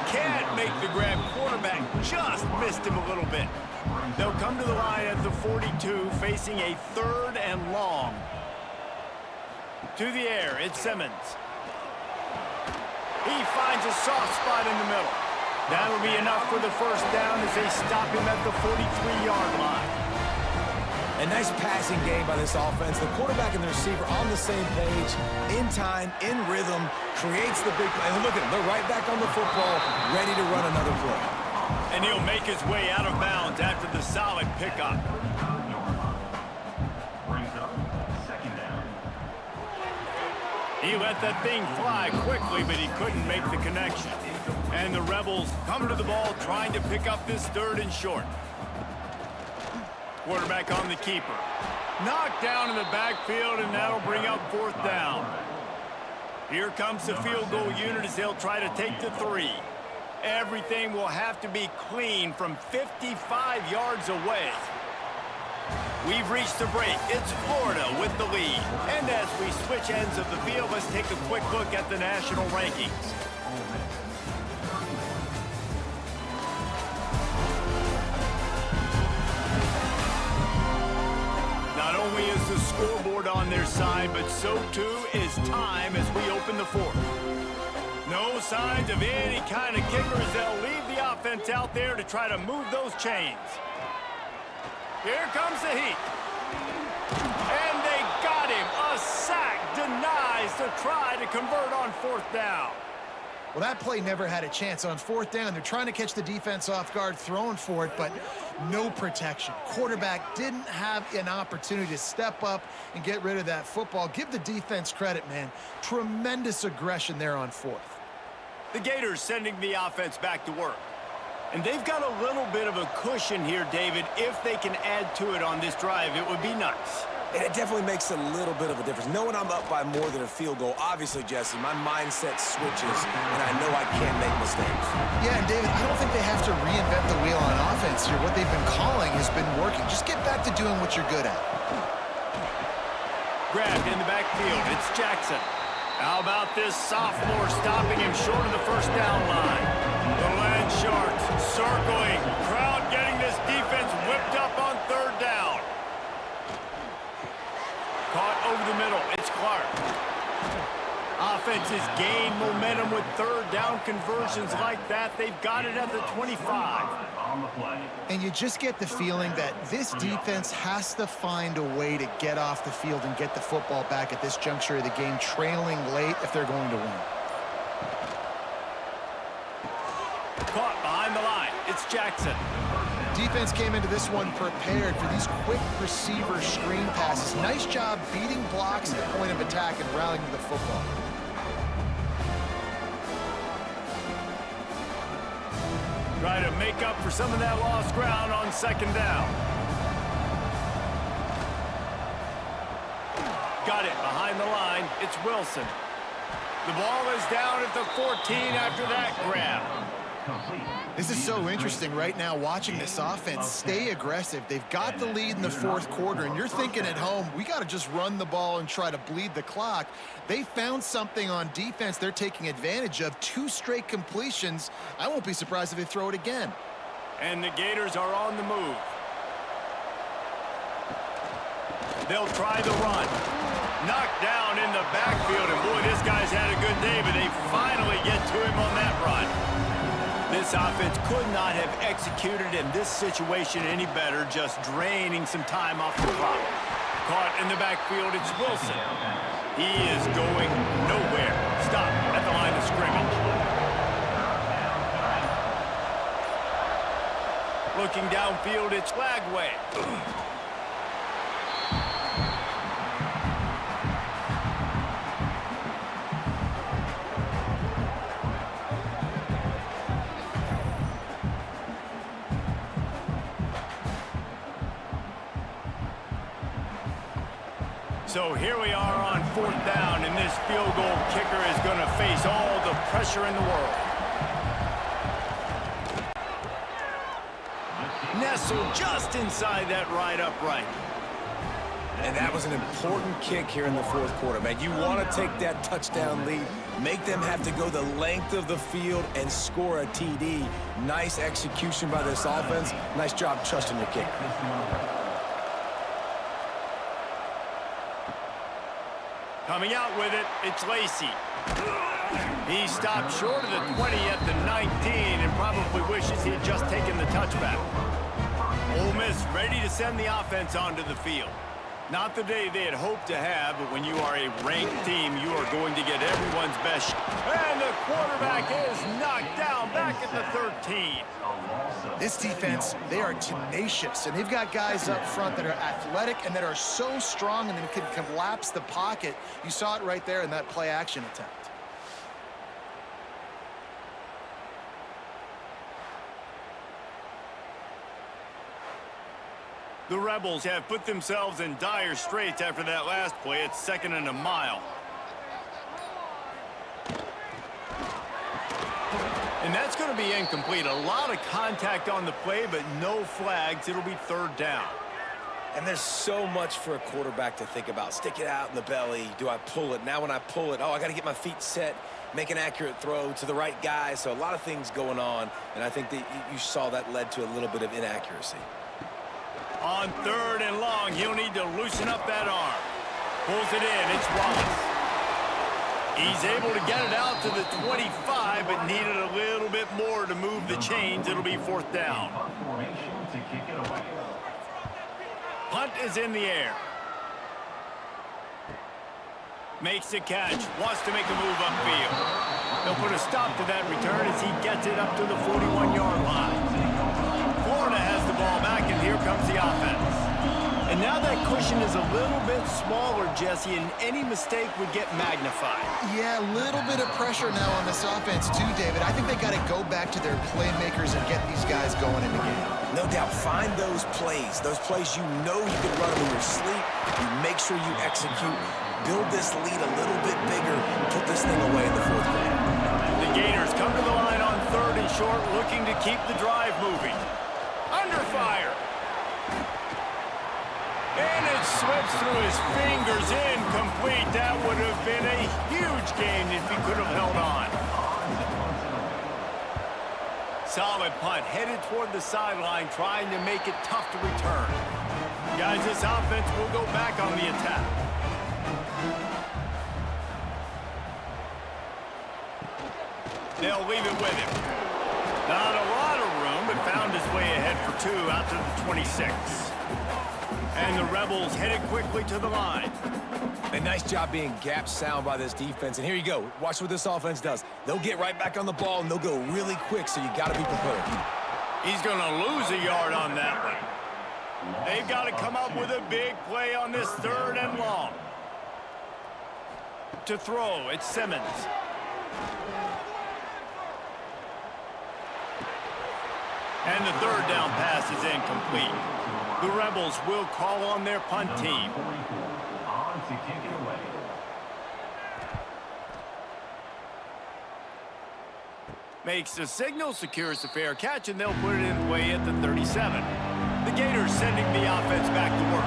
Can't make the grab. Quarterback just missed him a little bit. They'll come to the line at the 42, facing a 3rd and long. To the air, it's Simmons. He finds a soft spot in the middle. That'll be enough for the first down as they stop him at the 43-yard line. A nice passing game by this offense. The quarterback and the receiver on the same page, in time, in rhythm, creates the big play. And look at him, they're right back on the football, ready to run another play. And he'll make his way out of bounds after the solid pickup. Brings up 2nd down. He let that thing fly quickly, but he couldn't make the connection. And the Rebels come to the ball trying to pick up this 3rd and short. Quarterback on the keeper. Knocked down in the backfield, and that'll bring up 4th down. Here comes the field goal unit as they'll try to take the 3. Everything will have to be clean from 55 yards away. We've reached the break. It's Florida with the lead. And as we switch ends of the field, let's take a quick look at the national rankings. Not only is the scoreboard on their side, but so too is time as we open the 4th. No signs of any kind of kickers. They'll leave the offense out there to try to move those chains. Here comes the heat. And they got him. A sack denies the try to convert on 4th down. Well, that play never had a chance. On 4th down, they're trying to catch the defense off guard, throwing for it, but no protection. Quarterback didn't have an opportunity to step up and get rid of that football. Give the defense credit, man. Tremendous aggression there on 4th. The Gators sending the offense back to work. And they've got a little bit of a cushion here, David. If they can add to it on this drive, it would be nice. And it definitely makes a little bit of a difference. Knowing I'm up by more than a field goal, obviously, Jesse, my mindset switches, and I know I can't make mistakes. Yeah, and David, I don't think they have to reinvent the wheel on offense here. What they've been calling has been working. Just get back to doing what you're good at. Grabbed in the backfield. It's Jackson. How about this sophomore stopping him short of the 1st down line? The Land Sharks circling. Crowd getting this defense whipped up on 3rd down. Caught over the middle. It's Clark. Offenses gain momentum with 3rd down conversions like that. They've got it at the 25. On the play. And you just get the feeling that this defense has to find a way to get off the field and get the football back at this juncture of the game, trailing late if they're going to win. Caught behind the line. It's Jackson. Defense came into this one prepared for these quick receiver screen passes. Nice job beating blocks at the point of attack and rallying to the football. Try to make up for some of that lost ground on second down. Got it behind the line. It's Wilson. The ball is down at the 14 after that grab. This is so interesting right now watching this offense stay aggressive. They've got the lead in the fourth quarter, and you're thinking at home, we got to just run the ball and try to bleed the clock. They found something on defense they're taking advantage of. 2 straight completions. I won't be surprised if they throw it again. And the Gators are on the move. They'll try the run. Knocked down in the backfield, and boy, this guy's had a good day, but they finally get to him on that run. This offense could not have executed in this situation any better, just draining some time off the clock. Caught in the backfield, it's Wilson. He is going nowhere. Stop at the line of scrimmage. Looking downfield, it's Flagway. So here we are on 4th down, and this field goal kicker is going to face all the pressure in the world. Nestled just inside that right upright. And that was an important kick here in the fourth quarter, man. You want to take that touchdown lead, make them have to go the length of the field and score a TD. Nice execution by this offense. Nice job trusting your kicker. Coming out with it, it's Lacey. He stopped short of the 20 at the 19 and probably wishes he had just taken the touchback. Ole Miss ready to send the offense onto the field. Not the day they had hoped to have, but when you are a ranked team, you are going to get everyone's best. And the quarterback is knocked down back at the 13. This defense, they are tenacious, and they've got guys up front that are athletic and that are so strong and that can collapse the pocket. You saw it right there in that play-action attempt. The Rebels have put themselves in dire straits after that last play. It's 2nd and a mile. And that's going to be incomplete. A lot of contact on the play, but no flags. It'll be 3rd down. And there's so much for a quarterback to think about. Stick it out in the belly. Do I pull it? Now when I pull it, oh, I got to get my feet set, make an accurate throw to the right guy. So a lot of things going on, and I think that you saw that led to a little bit of inaccuracy. On 3rd and long, he'll need to loosen up that arm. Pulls it in. It's Wallace. He's able to get it out to the 25, but needed a little bit more to move the chains. It'll be 4th down. Punt is in the air. Makes the catch. Wants to make a move upfield. They'll put a stop to that return as he gets it up to the 41-yard line. Florida has the ball back, and here comes the offense. And now that cushion is a little bit smaller, Jesse, and any mistake would get magnified. Yeah, a little bit of pressure now on this offense too, David. I think they got to go back to their playmakers and get these guys going in the game. No doubt, find those plays you know you can run them in your sleep. You make sure you execute. Build this lead a little bit bigger. Put this thing away in the fourth quarter. The Gators come to the line on 3rd and short, looking to keep the drive moving. Under fire. And it slips through his fingers, incomplete. That would have been a huge gain if he could have held on. Solid punt, headed toward the sideline, trying to make it tough to return. Guys, this offense will go back on the attack. They'll leave it with him. Not a lot of room, but found his way ahead for 2 out to the 26. And the Rebels headed quickly to the line. A nice job being gap sound by this defense. And here you go. Watch what this offense does. They'll get right back on the ball, and they'll go really quick, so you got to be prepared. He's going to lose a yard on that one. They've got to come up with a big play on this 3rd and long. To throw, it's Simmons. And the 3rd down pass is incomplete. The Rebels will call on their punt team. On to kick it away. Makes the signal, secures the fair catch, and they'll put it in play at the 37. The Gators sending the offense back to work.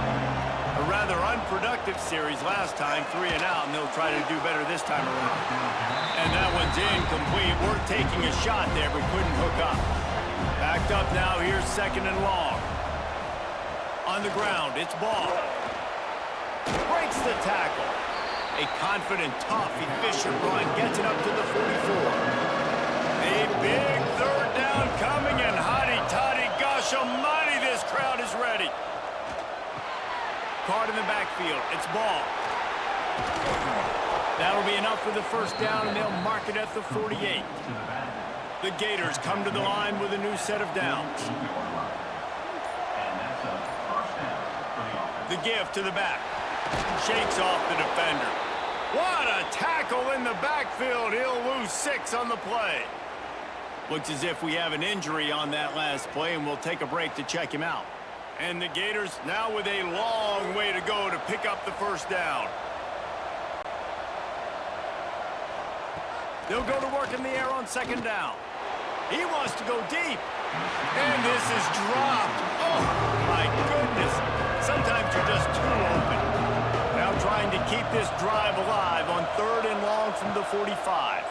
A rather unproductive series last time, 3 and out, and they'll try to do better this time around. And that one's incomplete. We're taking a shot there, but couldn't hook up. Backed up now, here's 2nd and long. On the ground, it's Ball. Breaks the tackle. A confident, tough, efficient run gets it up to the 44. A big 3rd down coming, and hotty-toddy, gosh almighty, this crowd is ready. Caught in the backfield, it's Ball. That'll be enough for the 1st down, and they'll mark it at the 48. The Gators come to the line with a new set of downs. The give to the back. Shakes off the defender. What a tackle in the backfield. He'll lose 6 on the play. Looks as if we have an injury on that last play, and we'll take a break to check him out. And the Gators now with a long way to go to pick up the 1st down. They'll go to work in the air on 2nd down. He wants to go deep. And this is dropped. Oh, my goodness. Sometimes you're just too open. Now trying to keep this drive alive on 3rd and long from the 45.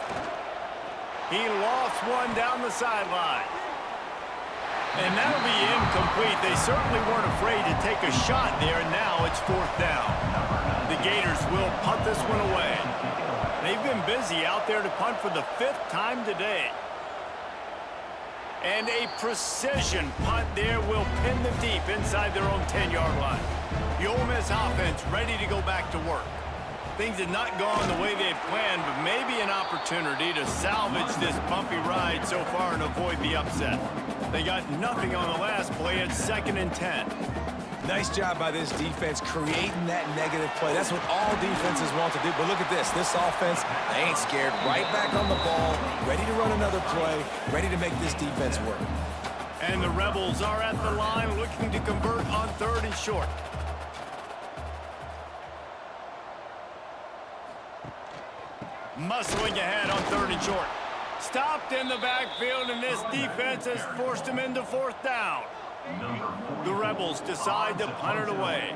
He lofts one down the sideline. And that'll be incomplete. They certainly weren't afraid to take a shot there, and now it's 4th down. The Gators will punt this one away. They've been busy out there to punt for the 5th time today. And a precision punt there will pin them deep inside their own 10-yard line. The Ole Miss offense ready to go back to work. Things had not gone the way they had planned, but maybe an opportunity to salvage this bumpy ride so far and avoid the upset. They got nothing on the last play at 2nd and 10. Nice job by this defense creating that negative play. That's what all defenses want to do. But look at this. This offense, they ain't scared. Right back on the ball, ready to run another play, ready to make this defense work. And the Rebels are at the line looking to convert on 3rd and short. Muscling ahead on 3rd and short. Stopped in the backfield, and this defense has forced him into 4th down. The Rebels decide to punt it away.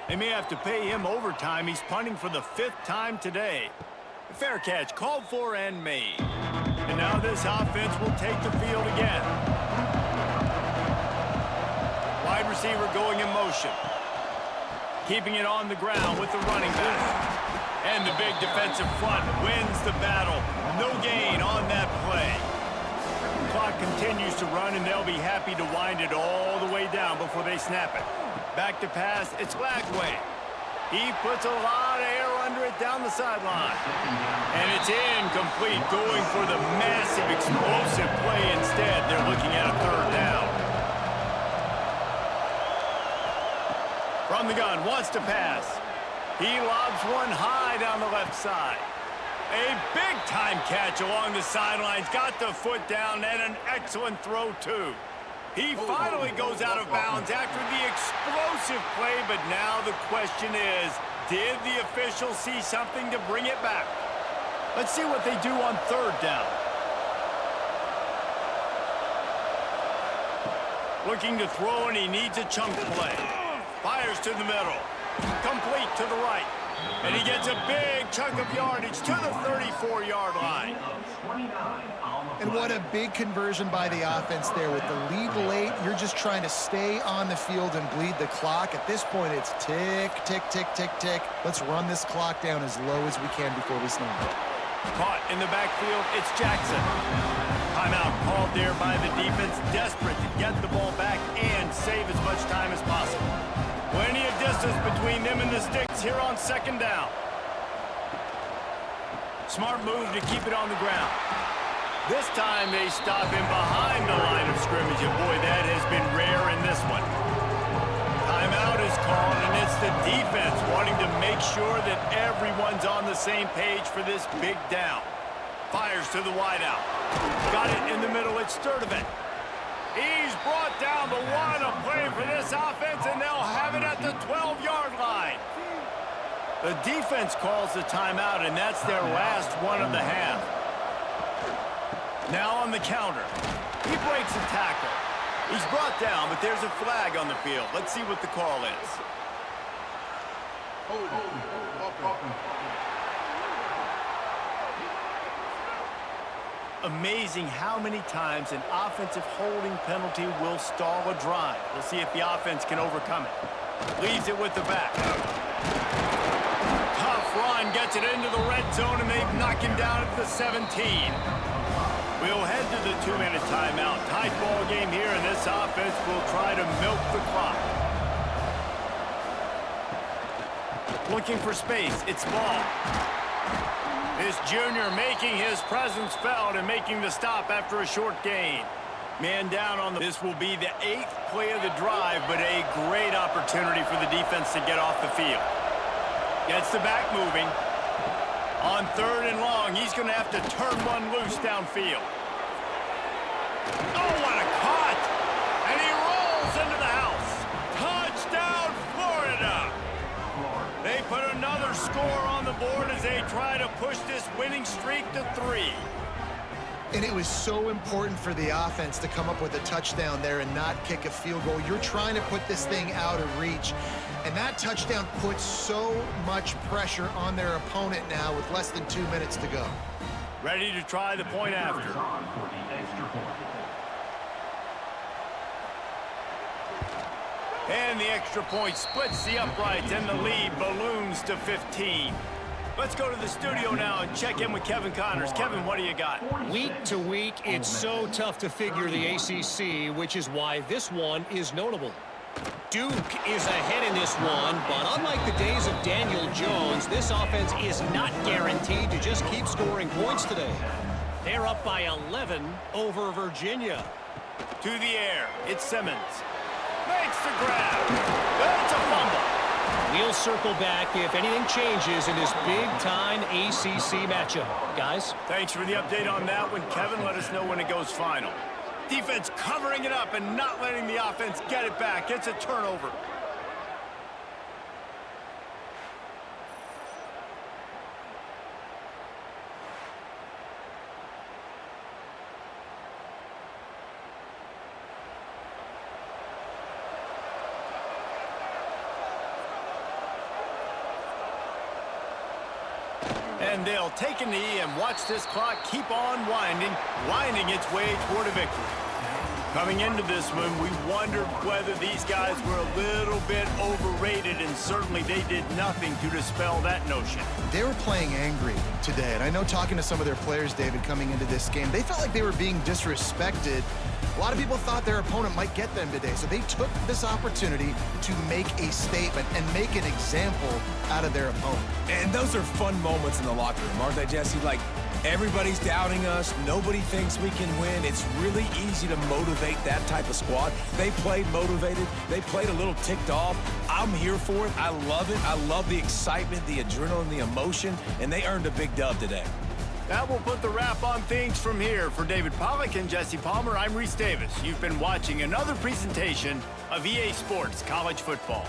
They may have to pay him overtime. He's punting for the 5th time today. A fair catch called for and made. And now this offense will take the field again. Wide receiver going in motion. Keeping it on the ground with the running back. And the big defensive front wins the battle. No gain on that play. The clock continues to run, and they'll be happy to wind it all the way down before they snap it. Back to pass, it's Lagway. He puts a lot of air under it down the sideline. And it's incomplete, going for the massive, explosive play instead. They're looking at a 3rd down. From the gun, wants to pass. He lobs one high down the left side. A big-time catch along the sidelines. Got the foot down, and an excellent throw, too. He finally goes out of bounds after the explosive play, but now the question is, did the official see something to bring it back? Let's see what they do on 3rd down. Looking to throw, and he needs a chunk play. Fires to the middle. Complete to the right. And he gets a big chunk of yardage to the 34-yard line. And what a big conversion by the offense there. With the lead late, you're just trying to stay on the field and bleed the clock. At this point, it's tick, tick, tick, tick, tick. Let's run this clock down as low as we can before we snap it. Caught in the backfield, it's Jackson. Timeout called there by the defense, desperate to get the ball back and save as much time as possible. Plenty of distance between them and the sticks here on 2nd down. Smart move to keep it on the ground. This time they stop him behind the line of scrimmage, and boy, that has been rare in this one. Timeout is called, and it's the defense wanting to make sure that everyone's on the same page for this big down. Fires to the wideout. Got it in the middle. It's Sturdivant. He's brought down, but what a play for this offense, and they'll have it at the 12-yard line. The defense calls the timeout, and that's their last one of the half. Now on the counter. He breaks a tackle. He's brought down, but there's a flag on the field. Let's see what the call is. Amazing how many times an offensive holding penalty will stall a drive. We'll see if the offense can overcome it. Leaves it with the back. Tough run, gets it into the red zone, and they knock him down at the 17. We'll head to the 2-minute timeout. Tight ball game here, and this offense will try to milk the clock. Looking for space. It's Ball. This junior making his presence felt and making the stop after a short gain. Man down on the... This will be the 8th play of the drive, but a great opportunity for the defense to get off the field. Gets the back moving. On 3rd and long, he's going to have to turn one loose downfield. Oh, what a cut! And he rolls into the house. Touchdown, Florida! They put another score on the board as they try to push this winning streak to 3. And it was so important for the offense to come up with a touchdown there and not kick a field goal. You're trying to put this thing out of reach. And that touchdown puts so much pressure on their opponent now with less than 2 minutes to go. Ready to try the point after. And the extra point splits the uprights, and the lead balloons to 15. Let's go to the studio now and check in with Kevin Connors. Kevin, what do you got? Week to week, it's so tough to figure the ACC, which is why this one is notable. Duke is ahead in this one, but unlike the days of Daniel Jones, this offense is not guaranteed to just keep scoring points today. They're up by 11 over Virginia. To the air, it's Simmons. Makes the grab. That's a fumble. We'll circle back if anything changes in this big-time ACC matchup. Guys? Thanks for the update on that one, Kevin. Let us know when it goes final. Defense covering it up and not letting the offense get it back. It's a turnover. And they'll take a knee and watch this clock keep on winding its way toward a victory. Coming into this one, we wondered whether these guys were a little bit overrated, and certainly they did nothing to dispel that notion. They were playing angry today, and I know talking to some of their players, David, coming into this game, they felt like they were being disrespected. A lot of people thought their opponent might get them today, so they took this opportunity to make a statement and make an example out of their opponent. And those are fun moments in the locker room, aren't they, Jesse? Like, everybody's doubting us. Nobody thinks we can win. It's really easy to motivate that type of squad. They played motivated. They played a little ticked off. I'm here for it. I love it. I love the excitement, the adrenaline, the emotion, and they earned a big dub today. That will put the wrap on things from here. For David Pollack and Jesse Palmer, I'm Reese Davis. You've been watching another presentation of EA Sports College Football.